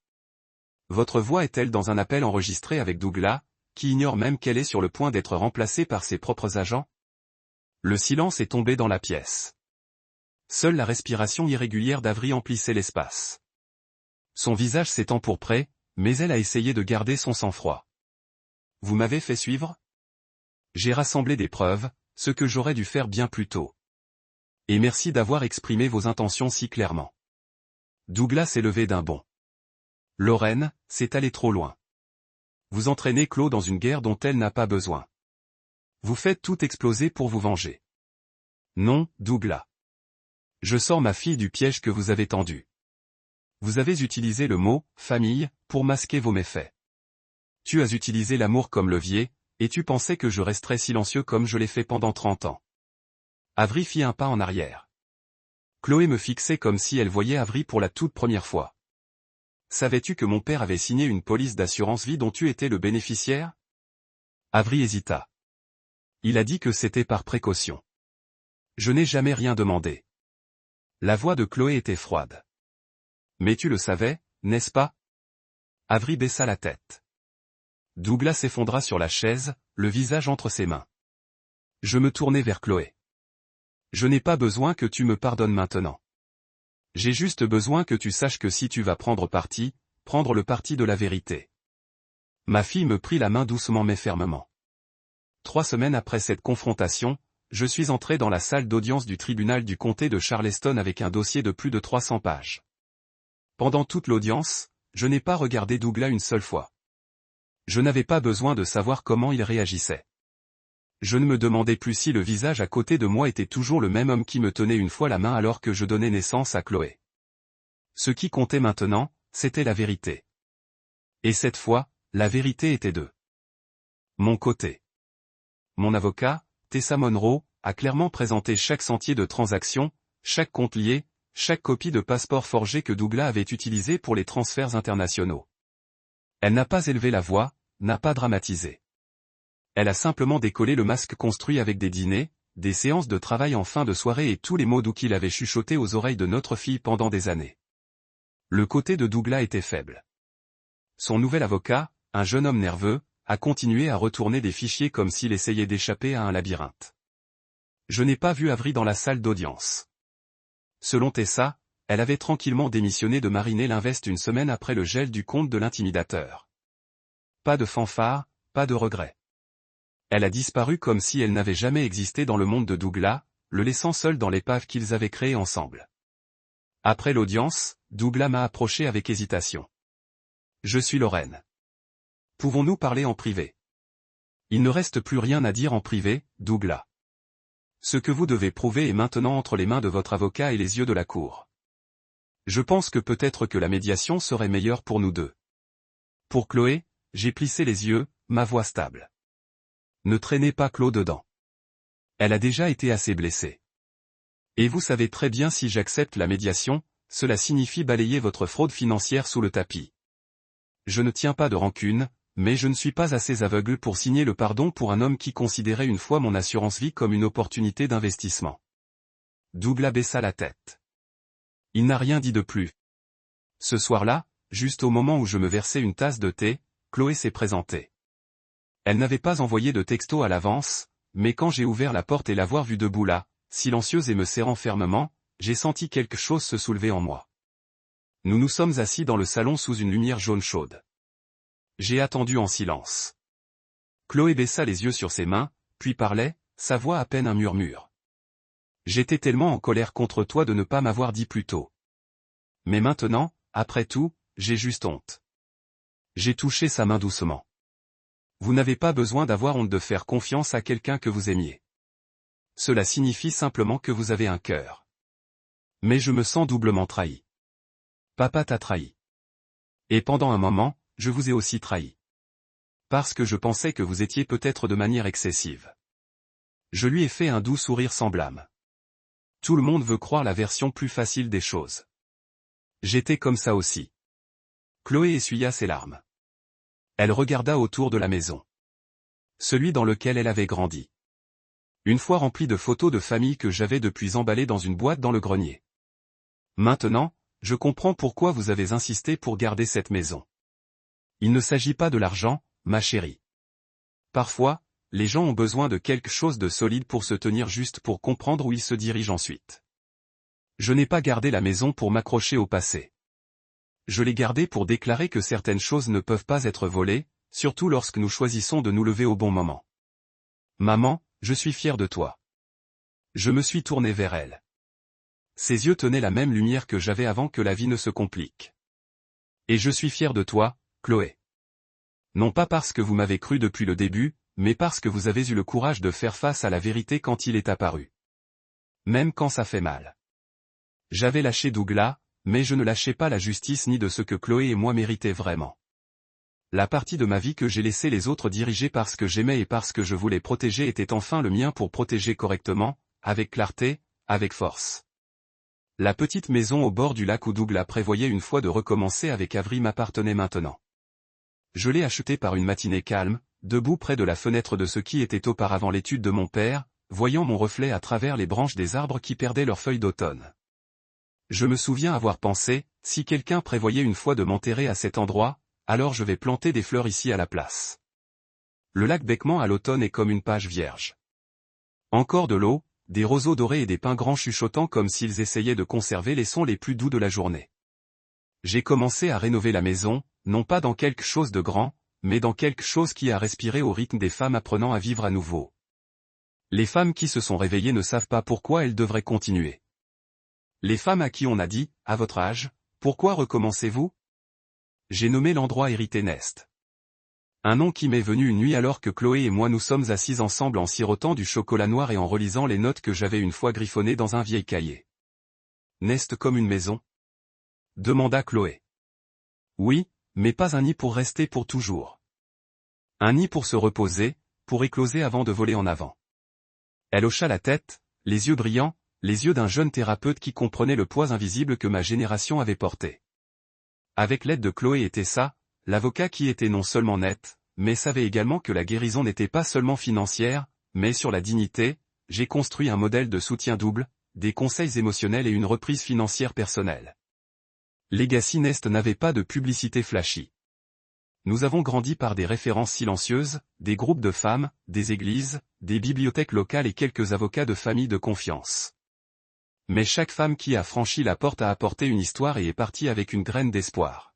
Speaker 1: Votre voix est-elle dans un appel enregistré avec Douglas, qui ignore même qu'elle est sur le point d'être remplacée par ses propres agents? Le silence est tombé dans la pièce. Seule la respiration irrégulière d'Avery emplissait l'espace. Son visage s'est empourpré, mais elle a essayé de garder son sang-froid. Vous m'avez fait suivre? J'ai rassemblé des preuves, ce que j'aurais dû faire bien plus tôt. Et merci d'avoir exprimé vos intentions si clairement. Douglas s'est levé d'un bond. Lorraine, c'est aller trop loin. Vous entraînez Chloé dans une guerre dont elle n'a pas besoin. Vous faites tout exploser pour vous venger. Non, Douglas. Je sors ma fille du piège que vous avez tendu. Vous avez utilisé le mot « famille » pour masquer vos méfaits. Tu as utilisé l'amour comme levier, et tu pensais que je resterais silencieux comme je l'ai fait pendant 30 ans. Avery fit un pas en arrière. Chloé me fixait comme si elle voyait Avery pour la toute première fois. Savais-tu que mon père avait signé une police d'assurance vie dont tu étais le bénéficiaire? Avery hésita. Il a dit que c'était par précaution. Je n'ai jamais rien demandé. La voix de Chloé était froide. Mais tu le savais, n'est-ce pas? Avery baissa la tête. Douglas s'effondra sur la chaise, le visage entre ses mains. Je me tournai vers Chloé. Je n'ai pas besoin que tu me pardonnes maintenant. J'ai juste besoin que tu saches que si tu vas prendre le parti de la vérité. Ma fille me prit la main doucement mais fermement. 3 semaines après cette confrontation, je suis entré dans la salle d'audience du tribunal du comté de Charleston avec un dossier de plus de 300 pages. Pendant toute l'audience, je n'ai pas regardé Douglas une seule fois. Je n'avais pas besoin de savoir comment il réagissait. Je ne me demandais plus si le visage à côté de moi était toujours le même homme qui me tenait une fois la main alors que je donnais naissance à Chloé. Ce qui comptait maintenant, c'était la vérité. Et cette fois, la vérité était de mon côté. Mon avocat, Tessa Monroe, a clairement présenté chaque sentier de transaction, chaque compte lié, chaque copie de passeport forgé que Douglas avait utilisé pour les transferts internationaux. Elle n'a pas élevé la voix, n'a pas dramatisé. Elle a simplement décollé le masque construit avec des dîners, des séances de travail en fin de soirée et tous les mots doux qu'il avait chuchotés aux oreilles de notre fille pendant des années. Le côté de Douglas était faible. Son nouvel avocat, un jeune homme nerveux, a continué à retourner des fichiers comme s'il essayait d'échapper à un labyrinthe. Je n'ai pas vu Avery dans la salle d'audience. Selon Tessa, elle avait tranquillement démissionné de Marinette Invest une semaine après le gel du compte de l'intimidateur. Pas de fanfare, pas de regret. Elle a disparu comme si elle n'avait jamais existé dans le monde de Douglas, le laissant seul dans l'épave qu'ils avaient créée ensemble. Après l'audience, Douglas m'a approché avec hésitation. Je suis Lorraine. Pouvons-nous parler en privé? Il ne reste plus rien à dire en privé, Douglas. Ce que vous devez prouver est maintenant entre les mains de votre avocat et les yeux de la cour. Je pense que peut-être que la médiation serait meilleure pour nous deux. Pour Chloé, j'ai plissé les yeux, ma voix stable. Ne traînez pas Chloé dedans. Elle a déjà été assez blessée. Et vous savez très bien si j'accepte la médiation, cela signifie balayer votre fraude financière sous le tapis. Je ne tiens pas de rancune, mais je ne suis pas assez aveugle pour signer le pardon pour un homme qui considérait une fois mon assurance vie comme une opportunité d'investissement. Douglas baissa la tête. Il n'a rien dit de plus. Ce soir-là, juste au moment où je me versais une tasse de thé, Chloé s'est présentée. Elle n'avait pas envoyé de texto à l'avance, mais quand j'ai ouvert la porte et l'avoir vue debout là, silencieuse et me serrant fermement, j'ai senti quelque chose se soulever en moi. Nous nous sommes assis dans le salon sous une lumière jaune chaude. J'ai attendu en silence. Chloé baissa les yeux sur ses mains, puis parlait, sa voix à peine un murmure. J'étais tellement en colère contre toi de ne pas m'avoir dit plus tôt. Mais maintenant, après tout, j'ai juste honte. J'ai touché sa main doucement. Vous n'avez pas besoin d'avoir honte de faire confiance à quelqu'un que vous aimiez. Cela signifie simplement que vous avez un cœur. Mais je me sens doublement trahi. Papa t'a trahi. Et pendant un moment, je vous ai aussi trahi. Parce que je pensais que vous étiez peut-être de manière excessive. Je lui ai fait un doux sourire sans blâme. Tout le monde veut croire la version plus facile des choses. J'étais comme ça aussi. Chloé essuya ses larmes. Elle regarda autour de la maison. Celui dans lequel elle avait grandi. Une fois rempli de photos de famille que j'avais depuis emballées dans une boîte dans le grenier. Maintenant, je comprends pourquoi vous avez insisté pour garder cette maison. Il ne s'agit pas de l'argent, ma chérie. Parfois, les gens ont besoin de quelque chose de solide pour se tenir juste pour comprendre où ils se dirigent ensuite. Je n'ai pas gardé la maison pour m'accrocher au passé. Je l'ai gardée pour déclarer que certaines choses ne peuvent pas être volées, surtout lorsque nous choisissons de nous lever au bon moment. Maman, je suis fier de toi. Je me suis tourné vers elle. Ses yeux tenaient la même lumière que j'avais avant que la vie ne se complique. Et je suis fier de toi, Chloé. Non pas parce que vous m'avez cru depuis le début, mais parce que vous avez eu le courage de faire face à la vérité quand il est apparu. Même quand ça fait mal. J'avais lâché Douglas, mais je ne lâchais pas la justice ni de ce que Chloé et moi méritaient vraiment. La partie de ma vie que j'ai laissé les autres diriger parce que j'aimais et parce que je voulais protéger était enfin le mien pour protéger correctement, avec clarté, avec force. La petite maison au bord du lac où Douglas prévoyait une fois de recommencer avec Avery m'appartenait maintenant. Je l'ai achetée par une matinée calme, debout près de la fenêtre de ce qui était auparavant l'étude de mon père, voyant mon reflet à travers les branches des arbres qui perdaient leurs feuilles d'automne. Je me souviens avoir pensé, si quelqu'un prévoyait une fois de m'enterrer à cet endroit, alors je vais planter des fleurs ici à la place. Le lac Beckman à l'automne est comme une page vierge. Encore de l'eau, des roseaux dorés et des pins grands chuchotant comme s'ils essayaient de conserver les sons les plus doux de la journée. J'ai commencé à rénover la maison, non pas dans quelque chose de grand, mais dans quelque chose qui a respiré au rythme des femmes apprenant à vivre à nouveau. Les femmes qui se sont réveillées ne savent pas pourquoi elles devraient continuer. Les femmes à qui on a dit, à votre âge, pourquoi recommencez-vous? J'ai nommé l'endroit Hérité Nest. Un nom qui m'est venu une nuit alors que Chloé et moi nous sommes assis ensemble en sirotant du chocolat noir et en relisant les notes que j'avais une fois griffonnées dans un vieil cahier. Nest comme une maison? Demanda Chloé. Oui, mais pas un nid pour rester pour toujours. Un nid pour se reposer, pour écloser avant de voler en avant. Elle hocha la tête, les yeux brillants, les yeux d'un jeune thérapeute qui comprenait le poids invisible que ma génération avait porté. Avec l'aide de Chloé et Tessa, l'avocat qui était non seulement net, mais savait également que la guérison n'était pas seulement financière, mais sur la dignité, j'ai construit un modèle de soutien double, des conseils émotionnels et une reprise financière personnelle. Legacy Nest n'avait pas de publicité flashy. Nous avons grandi par des références silencieuses, des groupes de femmes, des églises, des bibliothèques locales et quelques avocats de famille de confiance. Mais chaque femme qui a franchi la porte a apporté une histoire et est partie avec une graine d'espoir.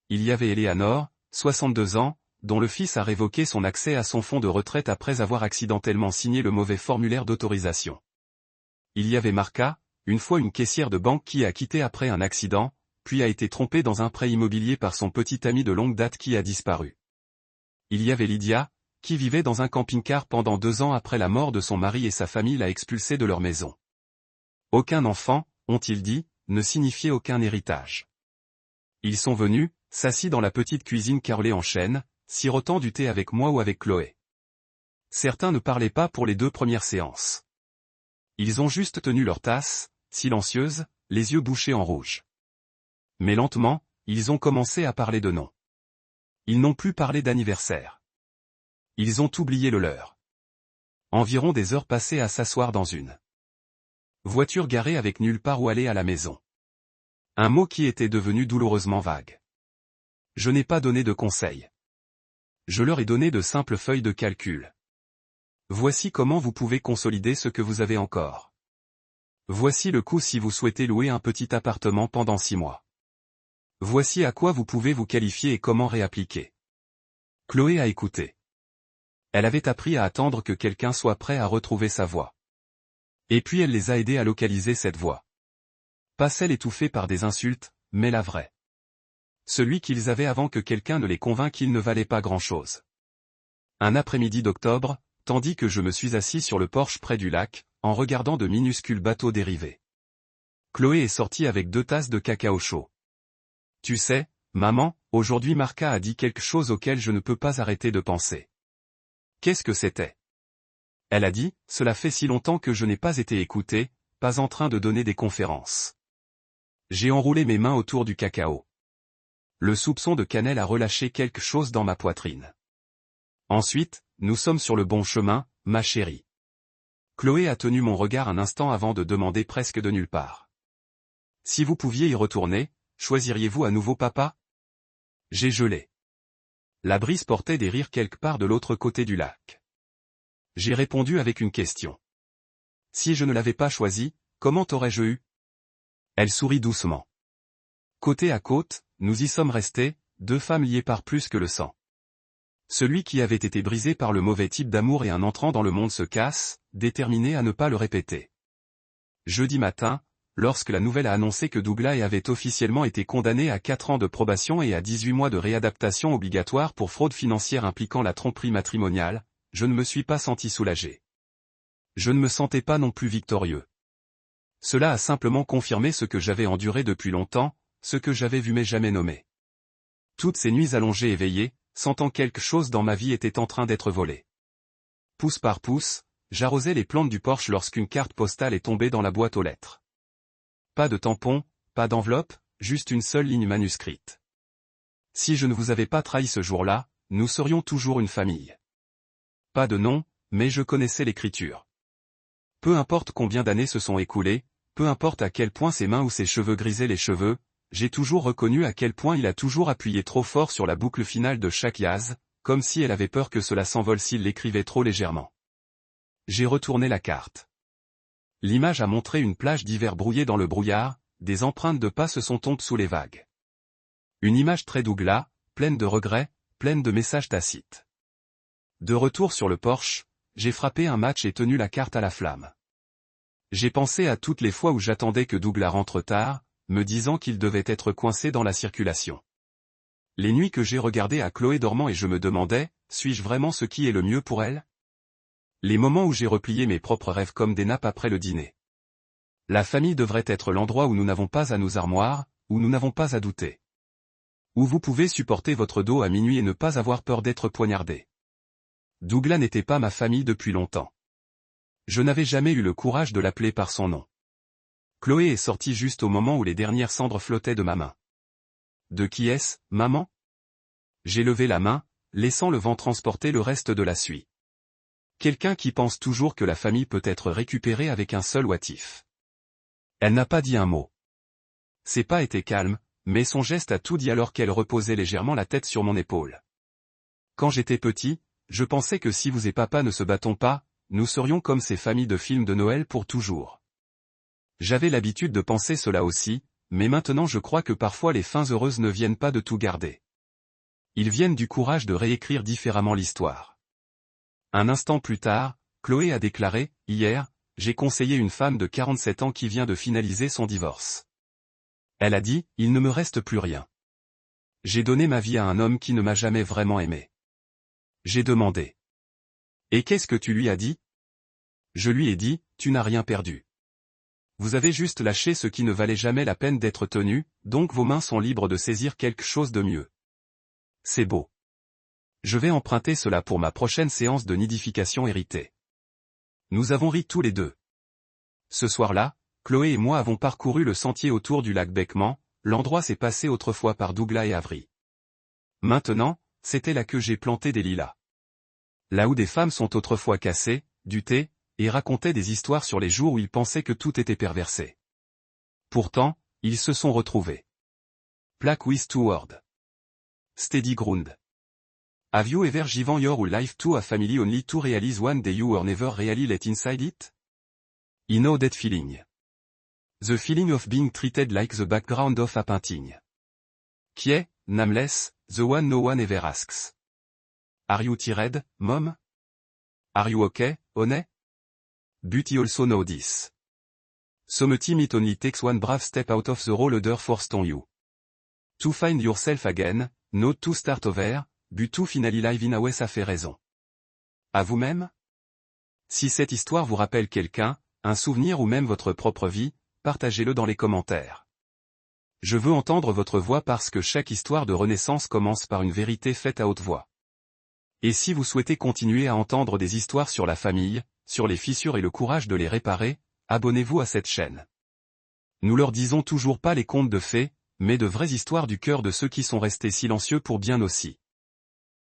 Speaker 1: Il y avait Eleanor, 62 ans, dont le fils a révoqué son accès à son fonds de retraite après avoir accidentellement signé le mauvais formulaire d'autorisation. Il y avait Marca, une fois une caissière de banque qui a quitté après un accident, puis a été trompée dans un prêt immobilier par son petit ami de longue date qui a disparu. Il y avait Lydia, qui vivait dans un camping-car pendant 2 ans après la mort de son mari et sa famille l'a expulsée de leur maison. Aucun enfant, ont-ils dit, ne signifiait aucun héritage. Ils sont venus, s'assis dans la petite cuisine carrelée en chêne, sirotant du thé avec moi ou avec Chloé. Certains ne parlaient pas pour les 2 premières séances. Ils ont juste tenu leur tasse, silencieuses, les yeux bouchés en rouge. Mais lentement, ils ont commencé à parler de noms. Ils n'ont plus parlé d'anniversaire. Ils ont oublié le leur. Environ des heures passées à s'asseoir dans une voiture garée avec nulle part où aller à la maison. Un mot qui était devenu douloureusement vague. Je n'ai pas donné de conseils. Je leur ai donné de simples feuilles de calcul. Voici comment vous pouvez consolider ce que vous avez encore. Voici le coût si vous souhaitez louer un petit appartement pendant 6 mois. Voici à quoi vous pouvez vous qualifier et comment réappliquer. Chloé a écouté. Elle avait appris à attendre que quelqu'un soit prêt à retrouver sa voix. Et puis elle les a aidés à localiser cette voix. Pas celle étouffée par des insultes, mais la vraie. Celui qu'ils avaient avant que quelqu'un ne les convainc qu'ils ne valaient pas grand-chose. Un après-midi d'octobre, tandis que je me suis assis sur le porche près du lac, en regardant de minuscules bateaux dériver. Chloé est sortie avec 2 tasses de cacao chaud. Tu sais, maman, aujourd'hui Marca a dit quelque chose auquel je ne peux pas arrêter de penser. Qu'est-ce que c'était? Elle a dit, cela fait si longtemps que je n'ai pas été écoutée, pas en train de donner des conférences. J'ai enroulé mes mains autour du cacao. Le soupçon de cannelle a relâché quelque chose dans ma poitrine. Ensuite, nous sommes sur le bon chemin, ma chérie. Chloé a tenu mon regard un instant avant de demander presque de nulle part. Si vous pouviez y retourner, choisiriez-vous à nouveau papa? J'ai gelé. La brise portait des rires quelque part de l'autre côté du lac. J'ai répondu avec une question. Si je ne l'avais pas choisi, comment t'aurais-je eu? Elle sourit doucement. Côte à côte, nous y sommes restés, 2 femmes liées par plus que le sang. Celui qui avait été brisé par le mauvais type d'amour et un entrant dans le monde se casse, déterminé à ne pas le répéter. Jeudi matin, lorsque la nouvelle a annoncé que Douglas avait officiellement été condamné à 4 ans de probation et à 18 mois de réadaptation obligatoire pour fraude financière impliquant la tromperie matrimoniale, je ne me suis pas senti soulagé. Je ne me sentais pas non plus victorieux. Cela a simplement confirmé ce que j'avais enduré depuis longtemps, ce que j'avais vu mais jamais nommé. Toutes ces nuits allongées et veillées, sentant quelque chose dans ma vie était en train d'être volé. Pouce par pouce, j'arrosais les plantes du porche lorsqu'une carte postale est tombée dans la boîte aux lettres. Pas de tampon, pas d'enveloppe, juste une seule ligne manuscrite. Si je ne vous avais pas trahi ce jour-là, nous serions toujours une famille. Pas de nom, mais je connaissais l'écriture. Peu importe combien d'années se sont écoulées, peu importe à quel point ses mains ou ses cheveux grisaient les cheveux, j'ai toujours reconnu à quel point il a toujours appuyé trop fort sur la boucle finale de chaque Yaz, comme si elle avait peur que cela s'envole s'il l'écrivait trop légèrement. J'ai retourné la carte. L'image a montré une plage d'hiver brouillée dans le brouillard, des empreintes de pas se sont tombées sous les vagues. Une image très Douglas, pleine de regrets, pleine de messages tacites. De retour sur le porche, j'ai frappé un match et tenu la carte à la flamme. J'ai pensé à toutes les fois où j'attendais que Douglas rentre tard, me disant qu'il devait être coincé dans la circulation. Les nuits que j'ai regardé à Chloé dormant et je me demandais, suis-je vraiment ce qui est le mieux pour elle? Les moments où j'ai replié mes propres rêves comme des nappes après le dîner. La famille devrait être l'endroit où nous n'avons pas à nous armoire, où nous n'avons pas à douter. Où vous pouvez supporter votre dos à minuit et ne pas avoir peur d'être poignardé. Douglas n'était pas ma famille depuis longtemps. Je n'avais jamais eu le courage de l'appeler par son nom. Chloé est sortie juste au moment où les dernières cendres flottaient de ma main. De qui est-ce, maman? J'ai levé la main, laissant le vent transporter le reste de la suie. Quelqu'un qui pense toujours que la famille peut être récupérée avec un seul ouatif. Elle n'a pas dit un mot. Ses pas étaient calmes, mais son geste a tout dit alors qu'elle reposait légèrement la tête sur mon épaule. Quand j'étais petit, je pensais que si vous et papa ne se battons pas, nous serions comme ces familles de films de Noël pour toujours. J'avais l'habitude de penser cela aussi, mais maintenant je crois que parfois les fins heureuses ne viennent pas de tout garder. Ils viennent du courage de réécrire différemment l'histoire. Un instant plus tard, Chloé a déclaré, hier, j'ai conseillé une femme de 47 ans qui vient de finaliser son divorce. Elle a dit, il ne me reste plus rien. J'ai donné ma vie à un homme qui ne m'a jamais vraiment aimé. J'ai demandé. Et qu'est-ce que tu lui as dit? Je lui ai dit, tu n'as rien perdu. Vous avez juste lâché ce qui ne valait jamais la peine d'être tenu, donc vos mains sont libres de saisir quelque chose de mieux. C'est beau. Je vais emprunter cela pour ma prochaine séance de nidification héritée. Nous avons ri tous les deux. Ce soir-là, Chloé et moi avons parcouru le sentier autour du lac Beckman, l'endroit s'est passé autrefois par Douglas et Avery. Maintenant, c'était là que j'ai planté des lilas. Là où des femmes sont autrefois cassées, du thé, et racontaient des histoires sur les jours où ils pensaient que tout était perversé. Pourtant, ils se sont retrouvés. Plaque with two words. Steady ground. Have you ever given your life to a family only to realize one day you were never really let inside it? I know that feeling. The feeling of being treated like the background of a painting. Qui est, nameless, the one no one ever asks. Are you tired, mom? Are you okay, honey? But I also know this. Sometimes it only takes one brave step out of the roller forced on you. To find yourself again, not to start over, but to finally live in a way. Ça fait raison. À vous-même? Si cette histoire vous rappelle quelqu'un, un souvenir ou même votre propre vie, partagez-le dans les commentaires. Je veux entendre votre voix parce que chaque histoire de renaissance commence par une vérité faite à haute voix. Et si vous souhaitez continuer à entendre des histoires sur la famille, sur les fissures et le courage de les réparer, abonnez-vous à cette chaîne. Nous leur disons toujours pas les contes de fées, mais de vraies histoires du cœur de ceux qui sont restés silencieux pour bien aussi.